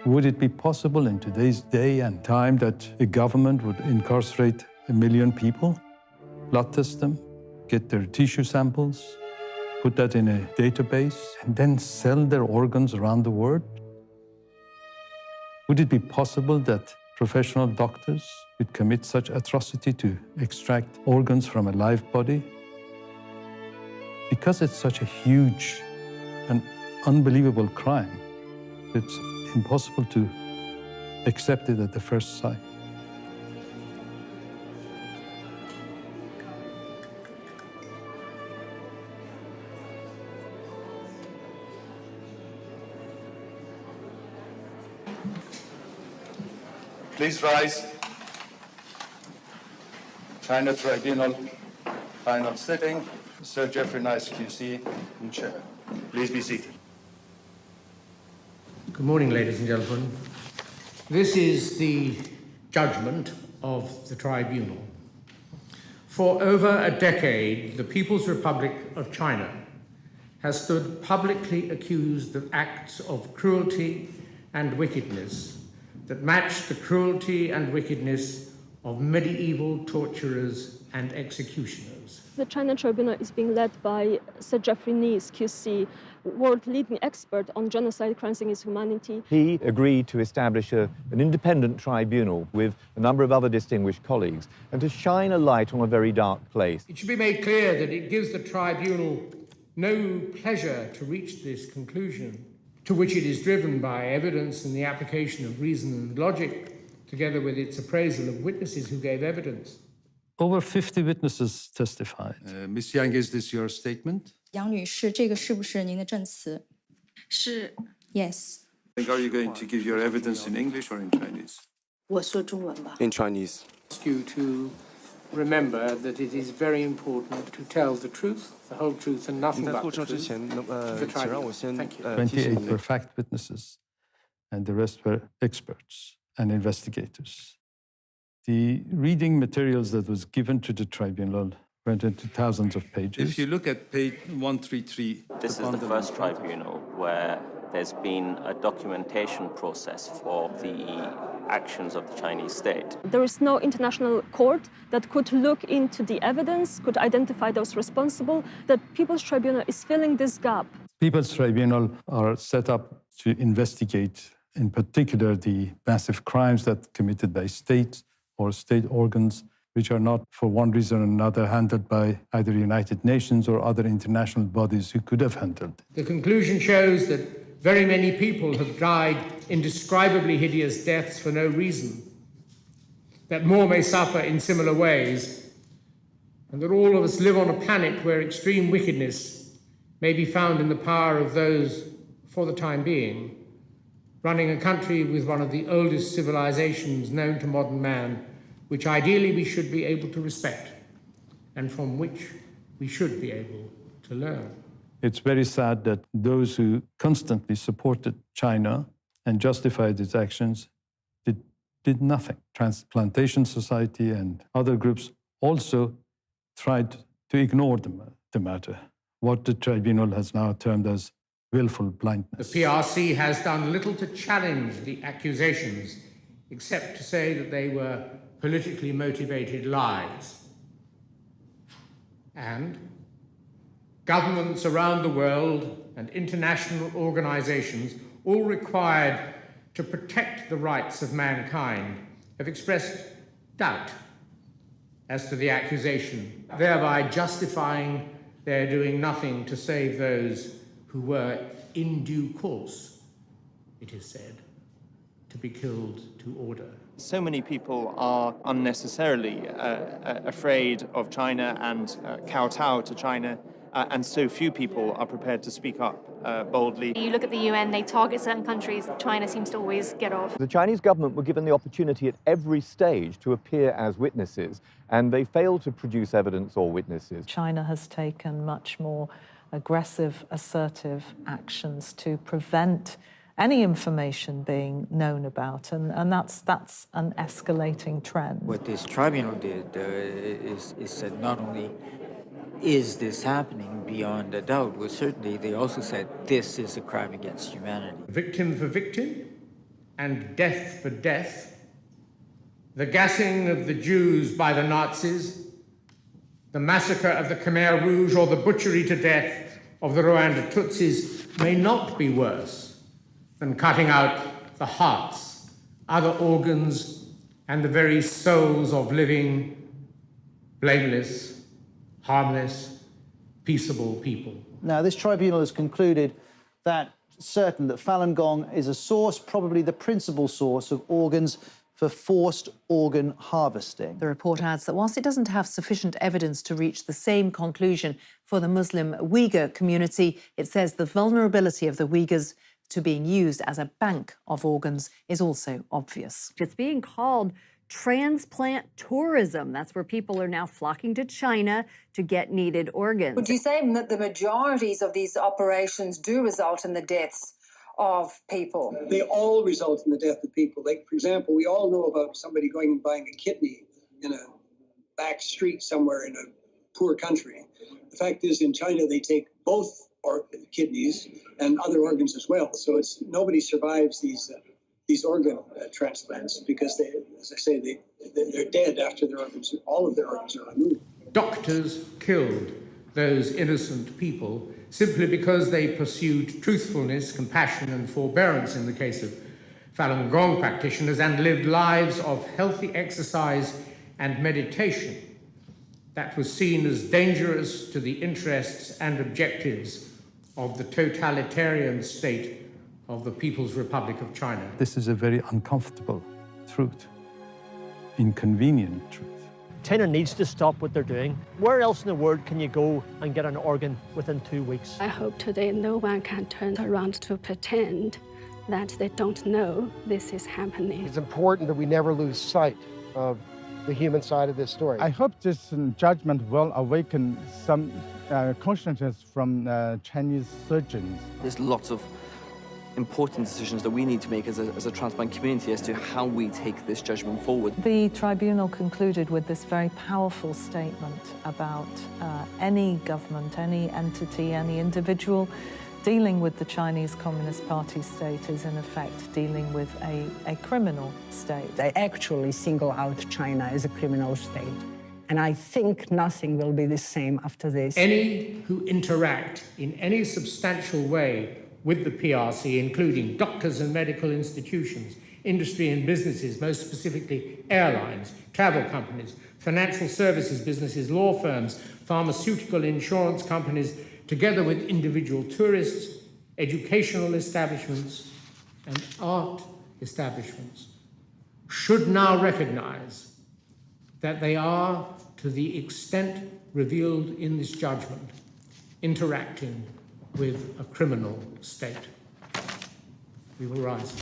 Would it be possible in today's day and time that a government would incarcerate 1 million people, blood test them, get their tissue samples, put that in a database, and then sell their organs around the world? Would it be possible that professional doctors would commit such atrocity to extract organs from a live body? Because it's such a huge and unbelievable crime, it's impossible to accept it at the first sight. Please rise. China Tribunal, final sitting. Sir Jeffrey Nice, QC, in chair. Please be seated. Good morning, ladies and gentlemen. This is the judgment of the tribunal. For over a decade, the People's Republic of China has stood publicly accused of acts of cruelty and wickedness that match the cruelty and wickedness of medieval torturers and executioners. The China Tribunal is being led by Sir Jeffrey Nice, QC, world-leading expert on genocide, crimes against humanity. He agreed to establish an independent tribunal with a number of other distinguished colleagues and to shine a light on a very dark place. It should be made clear that it gives the tribunal no pleasure to reach this conclusion, to which it is driven by evidence and the application of reason and logic, together with its appraisal of witnesses who gave evidence. Over 50 witnesses testified. Ms. Yang, is this your statement? 杨女士，这个是不是您的证词？是。 Yes. Are you going to give your evidence in English or in Chinese? 我说中文吧。 In Chinese. Ask you to remember that it is very important to tell the truth, the whole truth, and nothing but the truth. 28 were fact witnesses, and the rest were experts and investigators. The reading materials that was given to the tribunal went into thousands of pages. If you look at page 133... This is the first tribunal where there's been a documentation process for the actions of the Chinese state. There is no international court that could look into the evidence, could identify those responsible. The People's Tribunal is filling this gap. People's Tribunal are set up to investigate, in particular, the massive crimes that committed by states or state organs, which are not, for one reason or another, handled by either United Nations or other international bodies who could have handled it. The conclusion shows that very many people have died indescribably hideous deaths for no reason, that more may suffer in similar ways, and that all of us live on a planet where extreme wickedness may be found in the power of those, for the time being, running a country with one of the oldest civilizations known to modern man, which ideally we should be able to respect and from which we should be able to learn. It's very sad that those who constantly supported China and justified its actions did nothing. Transplantation Society and other groups also tried to ignore the matter, what the tribunal has now termed as willful blindness. The PRC has done little to challenge the accusations, except to say that they were politically motivated lies. And governments around the world and international organizations, all required to protect the rights of mankind, have expressed doubt as to the accusation, thereby justifying their doing nothing to save those who were in due course, it is said, to be killed to order. So many people are unnecessarily afraid of China and kowtow to China, and so few people are prepared to speak up boldly. You look at the UN, they target certain countries. China seems to always get off. The Chinese government were given the opportunity at every stage to appear as witnesses, and they failed to produce evidence or witnesses. China has taken much more aggressive, assertive actions to prevent any information being known about, and that's an escalating trend. What this tribunal did is said not only is this happening beyond a doubt, well, certainly they also said this is a crime against humanity. Victim for victim and death for death, the gassing of the Jews by the Nazis, the massacre of the Khmer Rouge, or the butchery to death of the Rwanda Tutsis may not be worse than cutting out the hearts, other organs, and the very souls of living, blameless, harmless, peaceable people. Now, this tribunal has concluded that certain that Falun Gong is a source, probably the principal source of organs for forced organ harvesting. The report adds that whilst it doesn't have sufficient evidence to reach the same conclusion for the Muslim Uyghur community, it says the vulnerability of the Uyghurs to being used as a bank of organs is also obvious. It's being called transplant tourism. That's where people are now flocking to China to get needed organs. Would you say that the majorities of these operations do result in the deaths of people? They all result in the death of people. Like, for example, we all know about somebody going and buying a kidney in a back street somewhere in a poor country. The fact is, in China, they take both kidneys and other organs as well. So nobody survives these organ transplants because they, as I say, they're dead after all of their organs are removed. Doctors killed those innocent people simply because they pursued truthfulness, compassion, and forbearance in the case of Falun Gong practitioners and lived lives of healthy exercise and meditation that was seen as dangerous to the interests and objectives of the totalitarian state of the People's Republic of China. This is a very uncomfortable truth, inconvenient truth. China needs to stop what they're doing. Where else in the world can you go and get an organ within 2 weeks? I hope today no one can turn around to pretend that they don't know this is happening. It's important that we never lose sight of the human side of this story. I hope this judgment will awaken some consciousness from Chinese surgeons. There's lots of important decisions that we need to make as a transplant community as to how we take this judgment forward. The tribunal concluded with this very powerful statement about any government, any entity, any individual dealing with the Chinese Communist Party state is in effect dealing with a criminal state. They actually single out China as a criminal state. And I think nothing will be the same after this. Any who interact in any substantial way with the PRC, including doctors and medical institutions, industry and businesses, most specifically airlines, travel companies, financial services businesses, law firms, pharmaceutical insurance companies, together with individual tourists, educational establishments, and art establishments, should now recognize that they are, to the extent revealed in this judgment, interacting with a criminal state. We will rise.